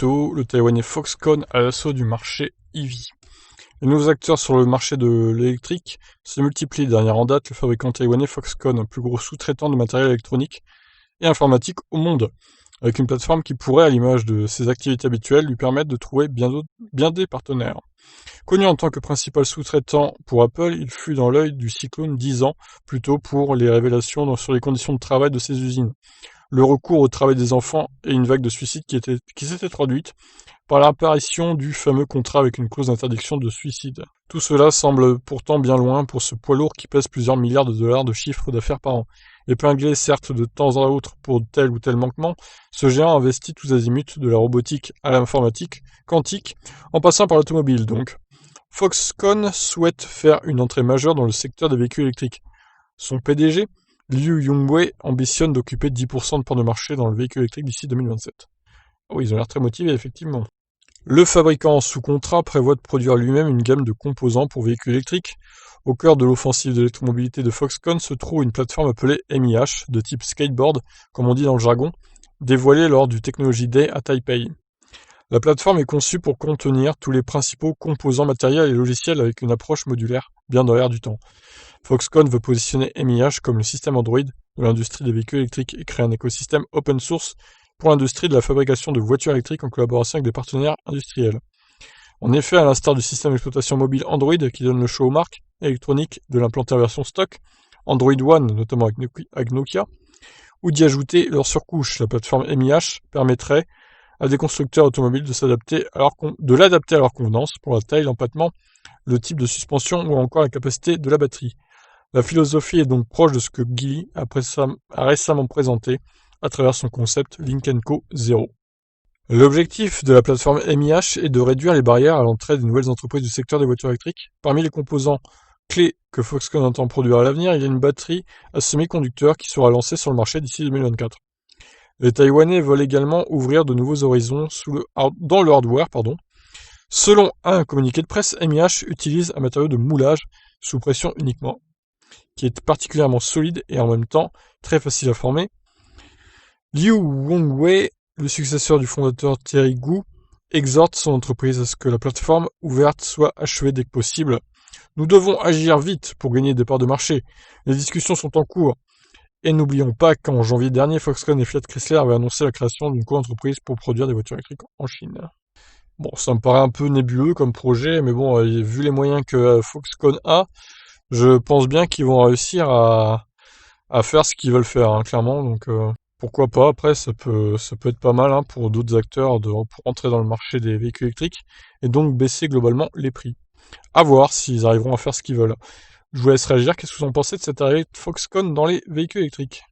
tôt, le Taïwanais Foxconn à l'assaut du marché EV. Les nouveaux acteurs sur le marché de l'électrique se multiplient. Dernière en date, le fabricant taïwanais Foxconn, un plus gros sous-traitant de matériel électronique et informatique au monde, avec une plateforme qui pourrait, à l'image de ses activités habituelles, lui permettre de trouver bien des partenaires. Connu en tant que principal sous-traitant pour Apple, il fut dans l'œil du cyclone 10 ans plus tôt pour les révélations sur les conditions de travail de ses usines, le recours au travail des enfants et une vague de suicides qui s'était traduite par l'apparition du fameux contrat avec une clause d'interdiction de suicide. Tout cela semble pourtant bien loin pour ce poids lourd qui pèse plusieurs milliards de dollars de chiffre d'affaires par an. Épinglé certes de temps à autre pour tel ou tel manquement, ce géant investit tous azimuts de la robotique à l'informatique, quantique, en passant par l'automobile donc. Foxconn souhaite faire une entrée majeure dans le secteur des véhicules électriques. Son PDG, Liu Yongwei, ambitionne d'occuper 10% de part de marché dans le véhicule électrique d'ici 2027. Oui, ils ont l'air très motivés, effectivement. Le fabricant sous contrat prévoit de produire lui-même une gamme de composants pour véhicules électriques. Au cœur de l'offensive de l'électromobilité de Foxconn se trouve une plateforme appelée MIH, de type skateboard, comme on dit dans le jargon, dévoilée lors du Technology Day à Taipei. La plateforme est conçue pour contenir tous les principaux composants matériels et logiciels avec une approche modulaire, bien dans l'air du temps. Foxconn veut positionner MIH comme le système Android de l'industrie des véhicules électriques et créer un écosystème open source pour l'industrie de la fabrication de voitures électriques en collaboration avec des partenaires industriels. En effet, à l'instar du système d'exploitation mobile Android qui donne le show aux marques électroniques de l'implanter en version stock, Android One, notamment avec Nokia, ou d'y ajouter leur surcouche, la plateforme MIH permettrait à des constructeurs automobiles de l'adapter à leur convenance pour la taille, l'empattement, le type de suspension ou encore la capacité de la batterie. La philosophie est donc proche de ce que Geely a récemment présenté à travers son concept Lynk & Co 0. L'objectif de la plateforme MIH est de réduire les barrières à l'entrée des nouvelles entreprises du secteur des voitures électriques. Parmi les composants clés que Foxconn entend produire à l'avenir, il y a une batterie à semi-conducteurs qui sera lancée sur le marché d'ici 2024. Les Taïwanais veulent également ouvrir de nouveaux horizons dans le hardware. Selon un communiqué de presse, MIH utilise un matériau de moulage sous pression uniquement, qui est particulièrement solide et en même temps très facile à former. Liu Yongwei, le successeur du fondateur Thierry Gu, exhorte son entreprise à ce que la plateforme ouverte soit achevée dès que possible. Nous devons agir vite pour gagner des parts de marché. Les discussions sont en cours. Et n'oublions pas qu'en janvier dernier, Foxconn et Fiat Chrysler avaient annoncé la création d'une co-entreprise pour produire des voitures électriques en Chine. Bon, ça me paraît un peu nébuleux comme projet, mais bon, vu les moyens que Foxconn a, je pense bien qu'ils vont réussir à faire ce qu'ils veulent faire, hein, clairement. Donc pourquoi pas. Après, ça peut être pas mal, hein, pour d'autres acteurs pour entrer dans le marché des véhicules électriques et donc baisser globalement les prix. À voir s'ils arriveront à faire ce qu'ils veulent. Je vous laisse réagir. Qu'est-ce que vous en pensez de cette arrivée de Foxconn dans les véhicules électriques ?